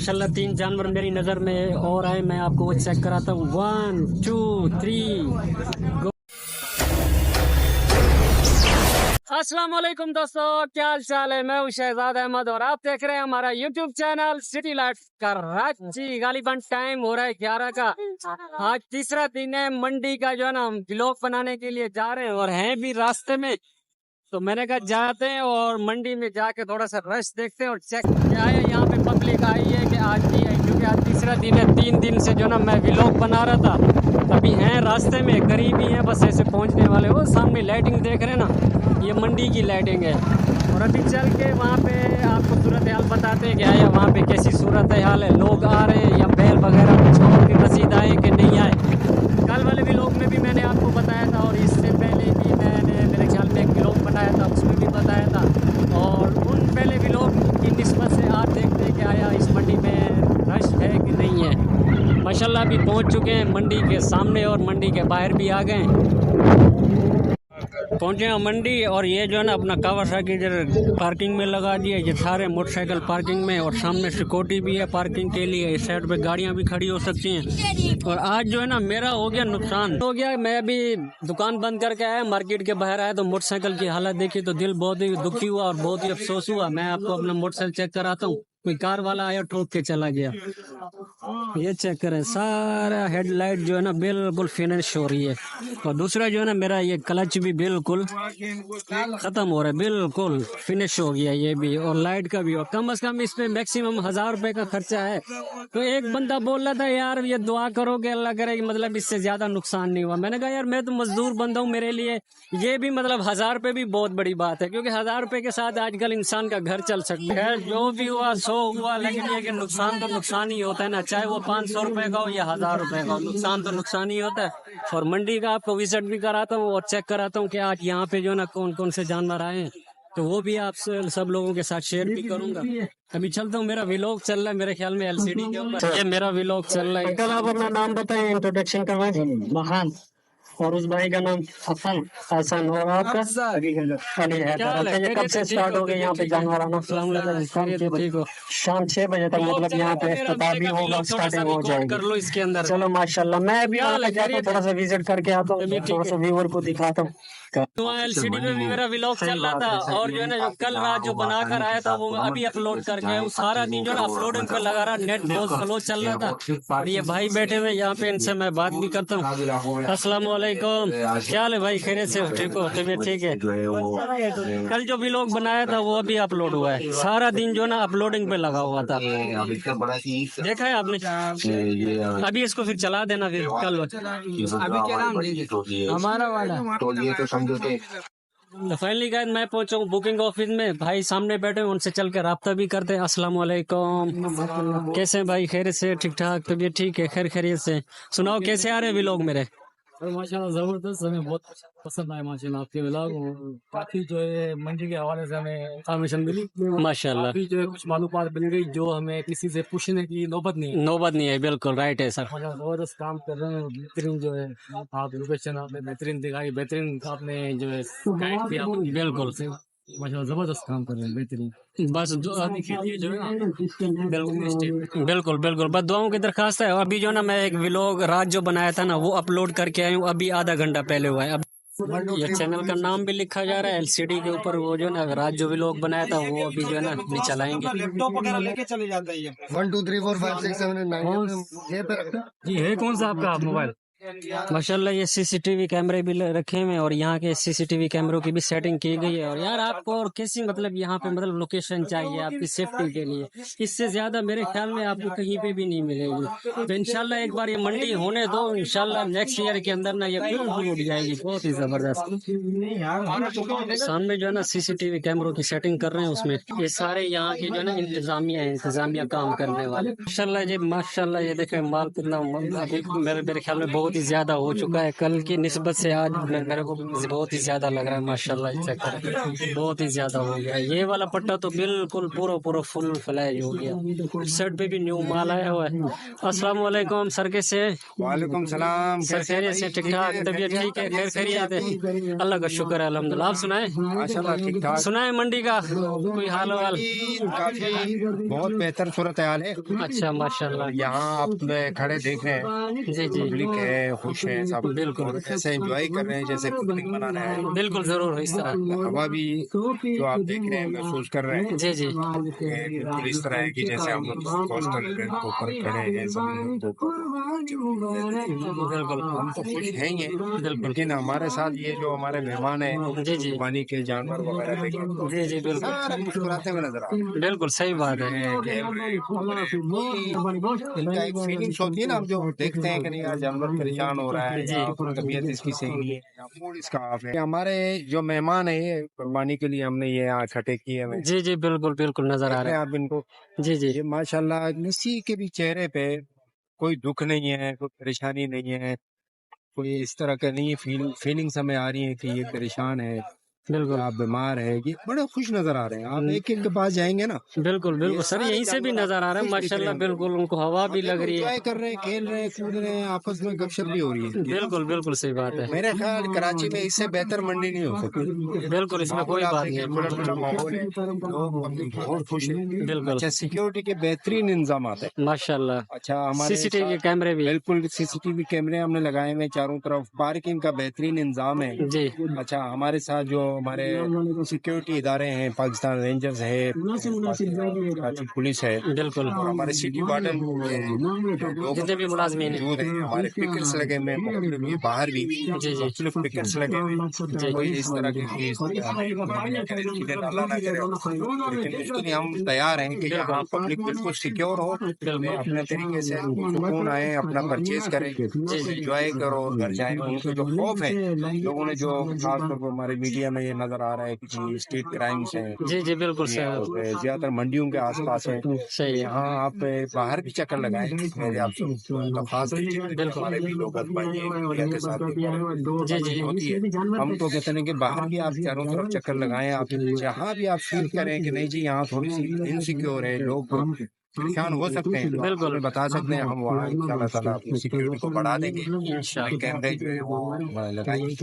माशाल्लाह 3 जानवर मेरी नज़र में और आए, मैं आपको वो चेक कराता हूँ। 1 2 3 गो। अस्सलाम वालेकुम दोस्तों, क्या हाल चाल है। मैं हूँ शहजाद अहमद और आप देख रहे हैं हमारा YouTube channel city life Karachi. गालिबन टाइम हो रहा है 11 का। आज तीसरा दिन है मंडी का, जो है ना, हम व्लॉग बनाने के लिए जा रहे हैं और हैं भी रास्ते में। तो मैंने कहा जाते हैं और मंडी में जाके थोड़ा सा रश देखते हैं और चेक क्या है यहाँ पे पब्लिक आई है कि आज नहीं आई, क्योंकि आज तीसरा दिन है। 3 दिन से जो ना मैं व्लॉग बना रहा था। अभी हैं रास्ते में, करीब ही हैं, बस ऐसे पहुँचने वाले। वो सामने लाइटिंग देख रहे हैं ना, ये मंडी की लाइटिंग है। और अभी चल के वहाँ पे आपको सूरत हाल बताते हैं कि आया वहाँ पे कैसी सूरत हाल है, लोग आ रहे हैं या बैल वगैरह कुछ और भी मजीद आए कि नहीं आए। कल वाले व्लॉग में भी मैंने आपको बताया था और इससे पहले भी मैंने मेरे ख्याल में एक व्लॉग बनाया था, उसमें भी बताया था। और उन पहले व्लॉग की निस्बत से आज देखते हैं कि आया इस मंडी में रश है कि नहीं है। माशाल्लाह अभी पहुंच चुके हैं मंडी के सामने और मंडी के बाहर भी आ गए हैं। पहुंचे हैं मंडी और ये जो है ना अपना कावासाकी इधर पार्किंग में लगा दिया। ये सारे मोटरसाइकिल पार्किंग में और सामने सिक्योरिटी भी है पार्किंग के लिए। इस साइड पे गाड़ियां भी खड़ी हो सकती हैं। और आज जो है ना मेरा हो गया नुकसान हो गया। मैं अभी दुकान बंद करके आया, मार्केट के बाहर आया तो मोटरसाइकिल की हालत देखी तो दिल बहुत ही दुखी हुआ और बहुत ही अफसोस हुआ। मैं आपको अपना मोटरसाइकिल चेक कराता हूँ। कोई कार वाला आया ठोक के चला गया। ये चेक करें, सारा हेडलाइट जो है ना बिल्कुल फिनिश हो रही है। और दूसरा जो है ना मेरा ये क्लच भी बिल्कुल खत्म हो रहा है, बिल्कुल फिनिश हो गया ये भी। और लाइट का भी। और कम से कम इस पे मैक्सिमम 1000 रुपए का खर्चा है। तो एक बंदा बोल रहा था यार ये दुआ करो कि अल्लाह करे कि मतलब इससे ज्यादा नुकसान नहीं हुआ। मैंने कहा यार मैं तो मजदूर बंदा हूँ, मेरे लिए ये भी मतलब 1000 रुपए भी बहुत बड़ी बात है, क्योंकि 1000 रुपए के साथ आजकल इंसान का घर चल सकता है। जो भी हुआ सो हुआ, लेकिन ये कि नुकसान तो नुकसान ही होता है ना, चाहे वो 500 रुपए का हो या 1000 रुपए का हो, नुकसान तो नुकसान ही होता है। और मंडी का आपको विजिट भी कराता हूँ और चेक कराता हूँ कि आज यहाँ पे जो ना कौन कौन से जानवर आए हैं, तो वो भी आपसे सब लोगों के साथ शेयर भी करूंगा। अभी चलता हूँ, मेरा व्लॉग चल रहा है मेरे ख्याल में एलसीडी के ऊपर ये मेरा व्लॉग चल रहा है। कल आप अपना नाम बताएं, इंट्रोडक्शन करवाएं। महान। और उस भाई का नाम हसन। हसन। और आपका अली है। कब से स्टार्ट हो गए यहाँ पे जानवर आना? शाम 6 बजे तक, मतलब यहाँ पे इफ्तिताह भी होगा, स्टार्टिंग हो जाएगी। कर लो इसके अंदर। चलो माशाल्लाह, मैं भी थोड़ा सा विजिट करके आता हूँ, थोड़ा सा व्यूअर को दिखाता हूँ। तो एलसीडी पे भी मेरा व्लॉग चल रहा था। और जो है ना जो कल रात जो बनाकर आया था वो अभी अपलोड करके आया हूँ। सारा दिन जो है अपलोडिंग पे लगा रहा, नेट बहुत स्लो चल रहा था। और ये भाई बैठे हुए यहाँ पे, इनसे मैं बात भी करता हूँ। अस्सलाम वालेकुम, क्या हाल है भाई? खैरियत से ठीक हो? तबीयत ठीक है? कल जो व्लॉग बनाया था वो अभी अपलोड हुआ है। सारा दिन जो ना अपलोडिंग पे लगा हुआ था, देखा है आपने? अभी इसको फिर चला देना फिर कल। अभी क्या नाम हमारा वाला तो ये तो समझो कि फाइनली गाइस मैं पहुंचा हूँ बुकिंग ऑफिस में। भाई सामने बैठे हैं, उनसे चल के राब्ता भी करते हैं। अस्सलाम वालेकुम, कैसे हैं भाई? खैरियत से? ठीक ठाक? तबीयत ठीक है? खैर खैरियत से? सुनाओ कैसे आ रहे हैं व्लॉग मेरे? माशाल्लाह जबरदस्त, हमें बहुत पसंद आए माशाल्लाह आपके व्लॉग। काफी जो है मंडी के हवाले से हमें इंफॉर्मेशन मिली माशाल्लाह। काफी जो है कुछ मालूमात मिल गई जो हमें किसी से पूछने की नौबत नहीं है। बिल्कुल राइट है सर। जबरदस्त काम कर रहे हैं, बेहतरीन जो है आप लोकेशन आपने बेहतरीन दिखाई, बेहतरीन आपने जो है गाइड किया। बिल्कुल माशाल्लाह जबरदस्त काम कर रहे हैं, बेहतरीन। बस आने के लिए जो है ना बिल्कुल बिल्कुल बस दुआओं की दरखास्त है। अभी जो ना मैं एक व्लॉग रात जो बनाया था ना वो अपलोड करके आया हूँ, अभी आधा घंटा पहले हुआ है। अब ये चैनल का नाम भी लिखा जा रहा है एलसीडी के ऊपर। वो जो ना रात जो व्लॉग बनाया था वो अभी जो है ना भी चलाएंगे। लैपटॉप वगैरह लेके चले जाते हैं। 1 2 3 4 5 6 7 8 9 जी है कौन सा आपका मोबाइल? माशाल्लाह ये सीसीटीवी कैमरे भी रखे हुए हैं और यहाँ के सीसीटीवी कैमरों की भी सेटिंग की गई है। और यार आपको और कैसी मतलब यहाँ पे मतलब लोकेशन चाहिए आपकी सेफ्टी के लिए, इससे ज्यादा मेरे ख्याल में आपको कहीं पे भी नहीं मिलेगी। तो इंशाल्लाह एक बार ये मंडी होने दो, इंशाल्लाह नेक्स्ट ईयर के अंदर ना ये बिल्कुल उठ जाएगी, बहुत ही जबरदस्त। सामने जो है ना सीसीटीवी कैमरों की सेटिंग कर रहे हैं, उसमें ये सारे यहाँ के जो है ना इंतजामिया काम करने वाले। माशाल्लाह ये देखें माल कितना मेरे ख्याल में बहुत बहुत ही ज्यादा हो चुका है, कल की निस्बत से आज मेरे को बहुत ही ज्यादा लग रहा है माशाल्लाह। चेक करें, बहुत ही ज्यादा हो गया। ये वाला पट्टा तो बिल्कुल पूरा पूरा फुल फ्लैश हो गया। शर्ट पे भी न्यू माल आया हुआ है। अस्सलाम वालेकुम सर, कैसे हैं? वालेकुम सलाम। सर खैरियत से? ठीक ठाक, तबीयत ठीक है? खैर खैरियत है? अल्लाह का शुक्र है, अल्हम्दुलिल्लाह। आप सुनाए? माशाल्लाह ठीक ठाक। सुनाए मंडी का कोई हाल वाल? काफी बहुत बेहतर सूरत हाल है। अच्छा माशाल्लाह। यहाँ आप खड़े देख रहे हैं, जी जी पब्लिक है, खुश है सब, बिल्कुल। ऐसे एंजॉय कर रहे हैं जैसे पिकनिक मना रहे हैं। बिल्कुल जरूर इस तरह। हवा भी जो आप देख रहे हैं महसूस कर रहे हैं, जी जी ये बिल्कुल इस तरह है कि जैसे हम लोग कोस्टल बेल्ट के ऊपर खड़े हैं, समुद्र के ऊपर। बिल्कुल हम तो खुश हैं ही हैं, बिल्कुल। लेकिन हमारे साथ ये जो हमारे मेहमान हैं, जी जी पानी के जानवर वगैरह लेके जी जी बिल्कुल सारा मुस्कुराते हुए नजर आ रहे हैं। बिल्कुल सही बात है। इनका एक फीलिंग्स होती है ना, हम जो देखते हैं कि नहीं यार जानवर परेशान हो रहा है, जी। या तबीयत इसकी सही नहीं है, या मूड इसका ऑफ है। हमारे जो मेहमान है ये कुर्बानी के लिए हमने ये यहाँ इकट्ठे किए हुए हैं। जी जी बिल्कुल बिल्कुल नजर आ देख रहे रहा हैं आप इनको, है। जी जी ये माशाल्लाह किसी के भी चेहरे पे कोई दुख नहीं है, कोई परेशानी नहीं है, कोई इस तरह का नहीं है। फीलिंग्स हमें आ रही है कि ये परेशान है, बिल्कुल आप बीमार है, ये बड़े खुश नजर आ रहे हैं। आप एक एक के पास जाएंगे ना, बिल्कुल बिल्कुल ये सर, सारे यहीं से भी जानवर नजर आ रहा है खुश दिख रहे माशाल्लाह। हैं। बिल्कुल उनको हवा भी लग रही है। एंजॉय कर रहे हैं, खेल रहे हैं, कूद रहे हैं, आपस में गपशप भी हो रही है। बिल्कुल बिल्कुल सही बात है। मेरे ख्याल कराची में इससे बेहतर मंडी नहीं हो सकती। बिल्कुल इसमें कोई माहौल आप बात देखिए, नहीं। बड़ा बड़ा माहौल है, लोग पब्लिक बहुत खुश है। बिल्कुल अच्छा, सिक्योरिटी के बेहतरीन इंतजाम है। माशाल्लाह। अच्छा, हमारे सीसीटीवी के साथ कैमरे भी। बिल्कुल सीसीटीवी कैमरे हमने लगाए हुए हैं चारों तरफ, पार्किंग का बेहतरीन इंतजाम है। जी अच्छा, हमारे साथ जो हमारे सिक्योरिटी इदारे हैं, पाकिस्तान रेंजर्स है, कराची पुलिस है, बिल्कुल। और हमारे सिटी वार्डन जितने भी मुलाजमीन हैं। मौजूद हैं। हमारे पिकर्स लगे हुए हैं, मुख्तलिफ ये बाहर भी जी जी मुख्तलिफ पिकर्स लगे हुए हैं। कोई इस तरह की इंसिडेंट अल्लाह ना करे, लेकिन उसके लिए हम तैयार हैं कि यहाँ पब्लिक बिल्कुल सिक्योर हो, अपने तरीके से सुकून आए, अपना परचेज करें, एंजॉय करो, घर जाए। उनको जो खौफ है, लोगों ने जो खासतौर पर हमारे मीडिया में ये नजर आ रहा है कि स्ट्रीट क्राइम्स है, जी जी बिल्कुल ये सही ज्यादातर मंडियों के आसपास है, सही है। यहाँ आप बाहर भी चक्कर लगाएं, मेरे आपसे दरख्वास्त है। हमारे भी लोग मीडिया के साथ भी जी जी होती है। हम तो कहते हैं कि बाहर भी आप चारों तरफ चक्कर लगाएं, आप जहाँ भी आप फील करें कि नहीं जी यहाँ थोड़ी सी इनसिक्योर है, लोग परेशान हो सकते हैं, तो बिल्कुल। हमें बता सकते हैं, हम वहाँ इंशाल्लाह ताला अपनी सिक्योरिटी को बढ़ा देंगे। इंशाल्लाह। कैमरे जो है वो लगाएंगे।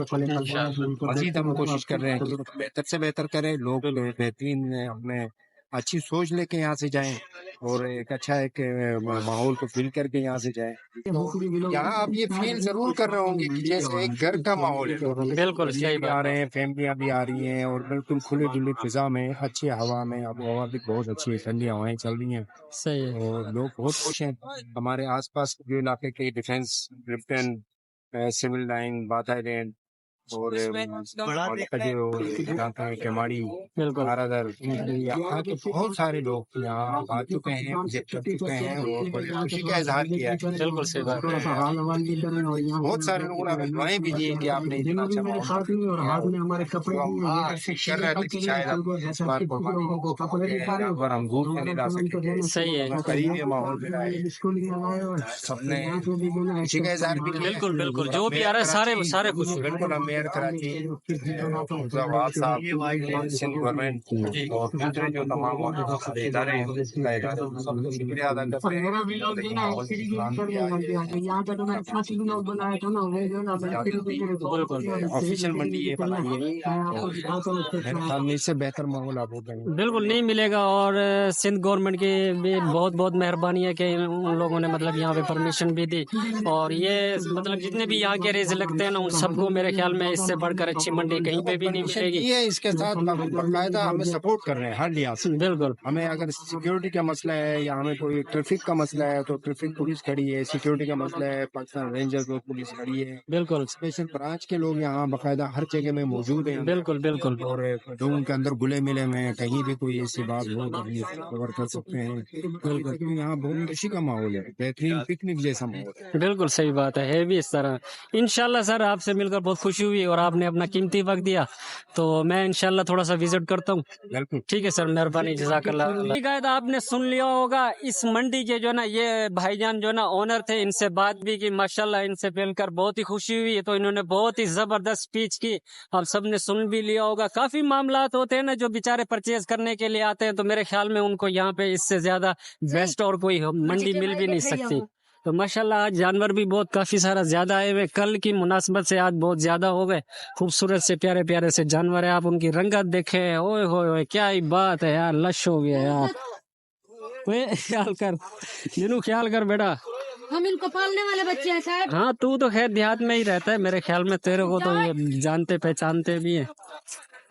मजीद हम कोशिश कर रहे हैं कि बेहतर से बेहतर करें, लोग बेहतरीन अपने अच्छी सोच लेके यहाँ से जाएं, और एक अच्छा एक माहौल को फील करके यहाँ से जाएं। तो यहाँ आप ये फील जरूर कर रहे होंगे कि जैसे एक घर का माहौल है। बिल्कुल बच्चे सही भी आ बात। रहे हैं, फैमिलियाँ भी आ रही हैं, और बिल्कुल खुले दुले फिजा में, अच्छी हवा में। अब हवा भी बहुत अच्छी है, ठंडी हवाएं चल रही हैं, सही है। और लोग बहुत खुश हैं। हमारे आसपास जो इलाके के डिफेंस, लिप्टन, सिविल लाइन, बात आइलैंड, और केमाड़ी, बिल्कुल नारादर, यहाँ के बहुत सारे लोग यहाँ आ चुके हैं, विजिट कर चुके हैं, और बड़ी खुशी का इजहार किया है। बिल्कुल सही बात है। बहुत सारे लोगों ने हमें दुआएं भी दी हैं कि आपने इतना अच्छा माहौल कर रहे थे कि शायद आप इस बार पर हम दूर से नहीं ला सकते, सही है। करीब ये माहौल मिला है, सबने खुशी का इजहार भी किया है। बिल्कुल बिल्कुल, जो भी आ रहा है सारे सारे खुश हैं। बिल्कुल, हम मेयर कराची, फैसलाबाद साहब, सिंध गवर्नमेंट, और दूसरे जो तमाम इदारे हैं, उसका इदारे, सबको शुक्रिया अदा करते हैं। ऑफिशियल मंडी ये बनाई है, मेरे ख्याल में इससे बेहतर माहौल आप हो गए। बिल्कुल नहीं मिलेगा। और सिंध गवर्नमेंट की भी बहुत बहुत मेहरबानी है कि उन लोगों ने मतलब यहाँ पे परमिशन भी दी, और ये मतलब जितने भी यहाँ के रेज लगते हैं ना, उन सबको मेरे ख्याल में इससे बढ़कर अच्छी मंडी कहीं पे भी नहीं मिलेगी। ये इसके साथ बाकायदा हमें सपोर्ट कर रहे हैं हर लिहाज से। बिल्कुल हमें अगर सिक्योरिटी का मसला है, या हमें कोई ट्रैफिक का मसला है, तो ट्रैफिक पुलिस खड़ी है। सिक्योरिटी का मसला है, पाकिस्तान रेंजर्स और पुलिस खड़ी है। बिल्कुल स्पेशल ब्रांच के लोग यहाँ बाकायदा हर जगह में मौजूद हैं। बिल्कुल बिल्कुल और लोगों के अंदर गुले मिले में कहीं भी कोई ऐसी बात हो तो कवर कर सकते हैं। बिल्कुल, यहाँ बहुत खुशी का माहौल है, बेहतरीन पिकनिक जैसा माहौल है। बिल्कुल सही बात है भी इस तरह। इंशाल्लाह सर, आपसे मिलकर बहुत खुशी हुई। हुई और आपने अपना कीमती वक्त दिया, तो मैं इंशाल्लाह थोड़ा सा विजिट करता हूँ। बिल्कुल। ठीक है सर, मेहरबानी, जज़ाकल्लाह। ठीक है, तो आपने सुन लिया होगा इस मंडी के जो ना ये भाईजान जो ना ओनर थे, इनसे बात भी की, माशाल्लाह इनसे मिलकर बहुत ही खुशी हुई। तो इन्होंने बहुत ही जबरदस्त स्पीच की, आप सबने सुन भी लिया होगा। काफी मामलात होते हैं ना जो बेचारे परचेज करने के लिए आते हैं, तो मेरे ख्याल में उनको यहाँ पे इससे ज्यादा बेस्ट और कोई मंडी मिल भी नहीं सकती। तो माशाल्लाह आज जानवर भी बहुत काफी सारा ज्यादा आए हुए, कल की मुनासबत से आज बहुत ज्यादा हो गए। खूबसूरत से प्यारे प्यारे से जानवर है, आप उनकी रंगत देखे, ओए होए क्या ही बात है यार, लश हो गया यार। ओए ख्याल कर जिनू, ख्याल कर बेटा, हम इनको पालने वाले बच्चे हैं साहब। हाँ तू तो खैर देहात में ही रहता है, मेरे ख्याल में तेरे को तो ये जानते पहचानते भी है।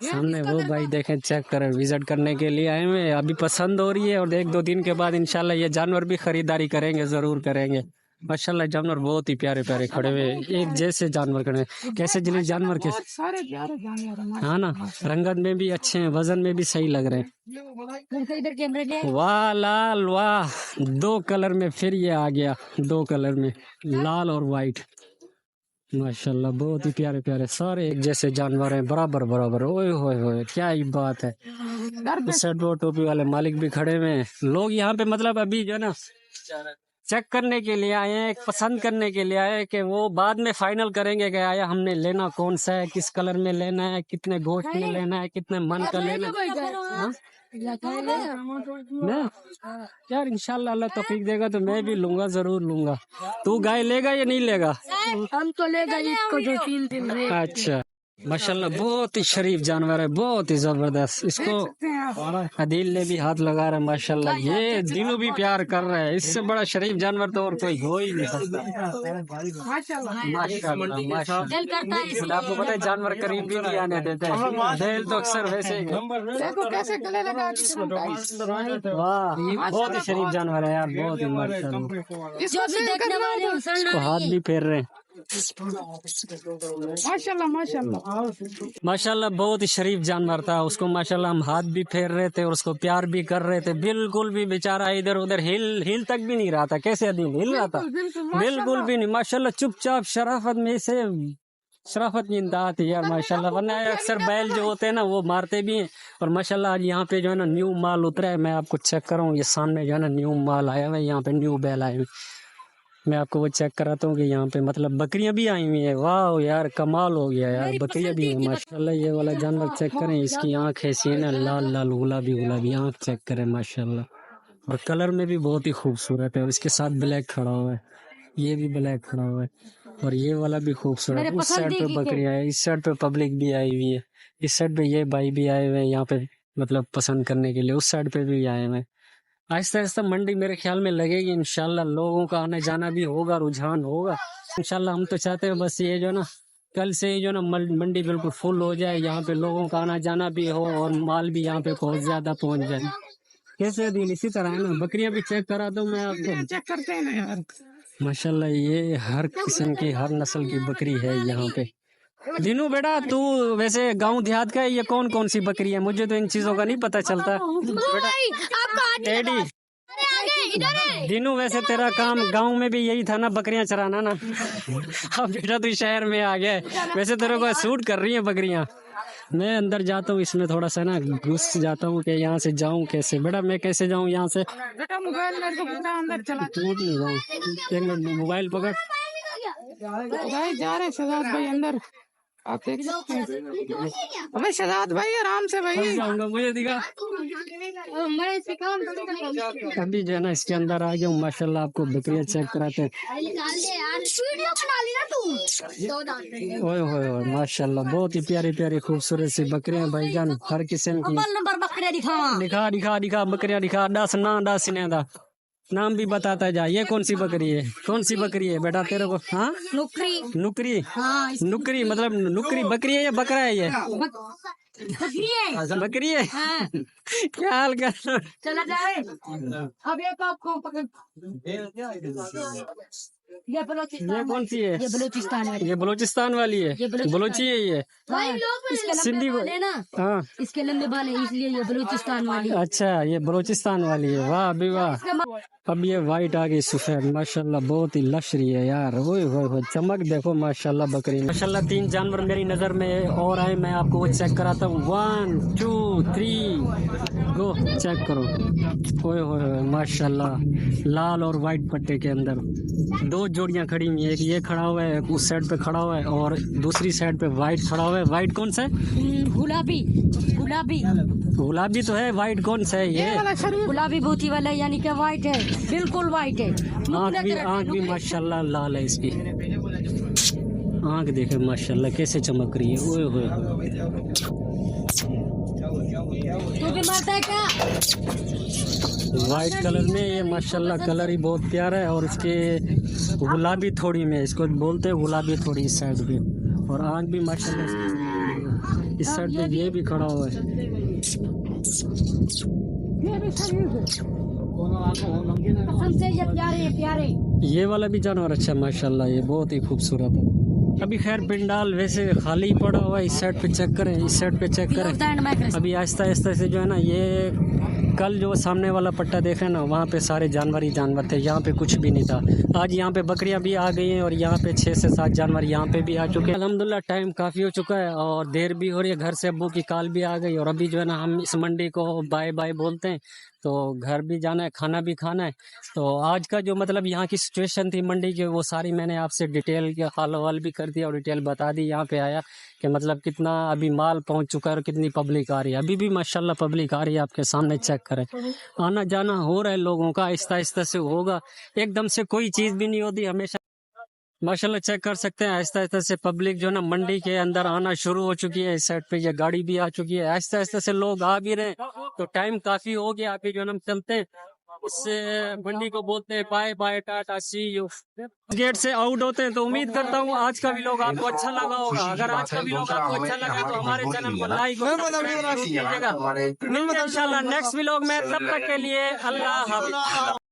सामने वो भाई देखें, चेक करें, विजिट करने के लिए आए हुए, अभी पसंद हो रही है और 1-2 दिन के बाद इंशाल्लाह ये जानवर भी खरीदारी करेंगे, जरूर करेंगे। माशाल्लाह जानवर बहुत ही प्यारे प्यारे खड़े हुए, एक जैसे जानवर खड़े हैं। कैसे जिले जानवर के सारे प्यारे जानवर हाँ ना, रंगत में भी अच्छे हैं, वजन में भी सही लग रहे हैं। हैं। इधर कैमरे ले। वाह लाल वाह, 2 कलर में फिर ये आ गया, 2 कलर में, लाल और वाइट। माशाल्लाह बहुत ही प्यारे प्यारे सारे एक जैसे जानवर हैं, बराबर बराबर। ओए होए होए क्या ही बात है। इस साइड वो टोपी वाले मालिक भी खड़े हुए हैं। लोग यहाँ पे मतलब अभी जो है ना चेक करने के लिए आए हैं, पसंद करने के लिए आए हैं कि वो बाद में फाइनल करेंगे कि आया हमने लेना कौन सा है, किस कलर में लेना है, कितने गोश्त में लेना है, कितने मन का लेना है। हाँ? मैं यार इंशाल्लाह अल्लाह तौफीक देगा तो मैं भी लूंगा, जरूर लूंगा। तू गाय लेगा या नहीं लेगा? हम तो ले गए इसको जो 3 दिन रहे। अच्छा माशाल्लाह बहुत ही शरीफ जानवर है, बहुत ही जबरदस्त। इसको अदील ने भी हाथ लगा रहा है माशाल्लाह, ये दिनों भी प्यार कर रहा है। इससे बड़ा शरीफ जानवर तो और कोई हो ही नहीं सकता। माशाल्लाह माशाल्लाह। आपको पता है जानवर करीब भी नहीं आने देते हैं, बैल तो अक्सर वैसे ही। देखो कैसे गले लगा वाह बहुत ही शरीफ जानवर है यार, बहुत ही माशाल्लाह। जो भी देखने वाले इसको हाथ भी फेर रहे हैं। माशाल्लाह माशाल्लाह माशाल्लाह बहुत ही शरीफ जानवर था, उसको माशाल्लाह हम हाथ भी फेर रहे थे और उसको प्यार भी कर रहे थे। बिल्कुल भी बेचारा इधर उधर हिल तक भी नहीं रहा था। कैसे अदील हिल रहा था? बिल्कुल भी नहीं माशाल्लाह, चुपचाप शराफत में से शराफत की इंतहा थी यार माशाल्लाह। वरना अक्सर बैल जो होते हैं ना वो मारते भी हैं। और माशाल्लाह आज यहाँ पे जो है ना न्यू माल उतरा है, मैं आपको चेक कराऊँ, ये सामने जो है ना न्यू माल आया हुआ है, यहाँ पे न्यू बैल आए हुए। मैं आपको वो चेक कराता हूँ कि यहाँ पे मतलब बकरियां भी आई हुई है। वाह यार कमाल हो गया यार, बकरियां भी हैं माशाल्लाह। ये वाला जानवर चेक करें, इसकी आंख ऐसी है ना, लाल लाल गुलाबी गुलाबी आंख चेक करें माशाल्लाह। और कलर में भी बहुत ही खूबसूरत है, और इसके साथ ब्लैक खड़ा हुआ है, ये भी ब्लैक खड़ा हुआ है, और ये वाला भी खूबसूरत। उस साइड पे बकरियां है, इस साइड पे पब्लिक भी आई हुई है, इस साइड पे ये भाई भी आए हुए हैं यहाँ पे मतलब पसंद करने के लिए, उस साइड पे भी आए हुए हैं। आहिस्ता आहिस्ता मंडी मेरे ख्याल में लगेगी इंशाल्लाह, लोगों का आने जाना भी होगा, रुझान होगा इंशाल्लाह। हम तो चाहते हैं बस ये जो ना कल से ही जो ना मंडी बिल्कुल फुल हो जाए, यहाँ पे लोगों का आना जाना भी हो और माल भी यहाँ पे बहुत ज्यादा पहुँच जाए। कैसे दिन इसी तरह है ना। बकरियां भी चेक करा दूं मैं आपको, चेक करते हैं ना यार। माशाल्लाह ये हर किस्म की हर नस्ल की बकरी है यहाँ पे। दिनू बेटा तू वैसे गांव देहात का है, ये कौन कौन सी बकरी है? मुझे तो इन चीजों का नहीं पता चलता बेटा। टेडी दिनू वैसे तेरा काम गांव में भी यही था ना, बकरियां चराना ना। अब बेटा तू शहर में आ गया है, वैसे तेरे को सूट कर रही है बकरियां। मैं अंदर जाता हूँ इसमें थोड़ा सा ना घुस जाता हूँ कि यहाँ से जाऊँ कैसे। बेटा मैं कैसे जाऊँ यहाँ से? बेटा मोबाइल मेरे को पूरा अंदर चला। टूट नहीं जाऊँ, एक मिनट मोबाइल पकड़। भाई जा रहे शहजाद भाई अंदर, आप देख सकते हैं। अबे शहजाद भाई आराम से भाई। जाऊंगा, मुझे दिखा। मैं इसे काम अभी जो है ना इसके अंदर आ गया हूँ माशाल्लाह। आपको बकरियां चेक कराते हैं। ओए होए होए माशाल्लाह बहुत ही प्यारी प्यारी खूबसूरत सी बकरियां भाईजान, हर किस्म की। नंबर बकरियां दिखा दिखा दिखा बकरियां दिखा। दस ना दस ने दा नाम भी बताता जा। ये कौन सी बकरी है? कौन सी बकरी है बेटा तेरे को? हाँ नुकरी। नुकरी। हाँ नुकरी मतलब नुकरी बकरी है या बकरा है? ये बकरी है। बकरी है। हाँ। क्या हाल कर? चला जाए अब एक आपको पकड़। ये बलोचिस्तान ये कौन सी है? ये बलोचिस्तान वाली ये बलूचिस्तान वाली है, ये बलूचिस्तान। बलूची है ये। इसके सिंधी लंबे बाल है ना, हाँ इसके लंबे बाल है इसलिए ये बलूचिस्तान वाली अच्छा, ये बलूचिस्तान वाली है। वाह अभी वाह। अब ये वाइट आ गई सफेद, माशाल्लाह बहुत ही लश रही है यार। ओए होए होए, चमक देखो माशाल्लाह बकरी। माशाल्लाह 3 जानवर मेरी नजर में और आए, मैं आपको वो चेक कराता हूँ। 1 2 3 गो, चेक करो। ओए होए होए माशाल्लाह, लाल और वाइट पट्टे के अंदर 2 जोड़ियां खड़ी हुई हैं। एक ये खड़ा हुआ है, एक उस साइड पे खड़ा हुआ है और दूसरी साइड पे वाइट खड़ा हुआ है। वाइट कौन सा है? गुलाबी गुलाबी गुलाबी तो है, वाइट कौन सा है? ये गुलाबी बूटी वाला यानी कि वाइट है, बिल्कुल वाइट है। आँख भी माशाल्लाह लाल है इसकी। आँख देखे माशाल्लाह कैसे चमक रही है। ओए होए होए। तू भी मरता है क्या? वाइट कलर में ये माशाल्लाह कलर ही बहुत प्यारा है और इसके गुलाबी थोड़ी में, इसको बोलते हैं गुलाबी थोड़ी इस साइड पे। और आँख भी माशाल्लाह इस साइड पे ये भी खड़ा हुआ है। सबसे ये प्यारे प्यारे ये वाला भी जानवर अच्छा है माशाल्लाह, ये बहुत ही खूबसूरत है। अभी खैर पिंडाल वैसे खाली पड़ा हुआ है। इस साइड पे चेक करें, इस साइड पे चेक करें। अभी आहिस्ता आहिस्ता से जो है ना, ये कल जो सामने वाला पट्टा देख रहे हैं ना, वहाँ पे सारे जानवर ही जानवर थे, यहाँ पे कुछ भी नहीं था। आज यहाँ पे बकरियाँ भी आ गई हैं और यहाँ पे 6 से 7 जानवर यहाँ पे भी आ चुके हैं। अल्हम्दुलिल्लाह टाइम काफ़ी हो चुका है और देर भी हो रही है। घर से अब्बू की कॉल भी आ गई और अभी जो है ना हम इस मंडी को बाय बाय बोलते हैं, तो घर भी जाना है, खाना भी खाना है। तो आज का जो मतलब यहाँ की सिचुएशन थी मंडी की, वो सारी मैंने आपसे डिटेल के हाल हवाल भी कर दिया और डिटेल बता दी। यहाँ पे आया कि मतलब कितना अभी माल पहुँच चुका है और कितनी पब्लिक आ रही है। अभी भी माशाल्लाह पब्लिक आ रही है, आपके सामने चेक करें। आना जाना हो रहा है लोगों का, आहिस्ता आहिस्ता से होगा, एकदम से कोई चीज़ भी नहीं होती हमेशा। माशाल्लाह चेक कर सकते हैं, आहिस्ता आहिस्ता से पब्लिक जो है ना मंडी के अंदर आना शुरू हो चुकी है। इस साइड पे ये गाड़ी भी आ चुकी है, आहिस्ता आहिस्ता से लोग आ भी रहे हैं। तो टाइम काफी हो गया, अभी जो है ना हम चलते हैं। इससे मंडी को बोलते हैं bye bye tata see you. Gate से आउट होते हैं। तो उम्मीद करता हूँ आज का व्लॉग आपको अच्छा लगा होगा। अगर आज का व्लॉग आपको अच्छा लगा तो हमारे चैनल को लाइक और सब्सक्राइब कीजिएगा। मिलते हैं इंशाल्लाह नेक्स्ट व्लॉग में, तब तक के लिए अल्लाह हाफ़िज़।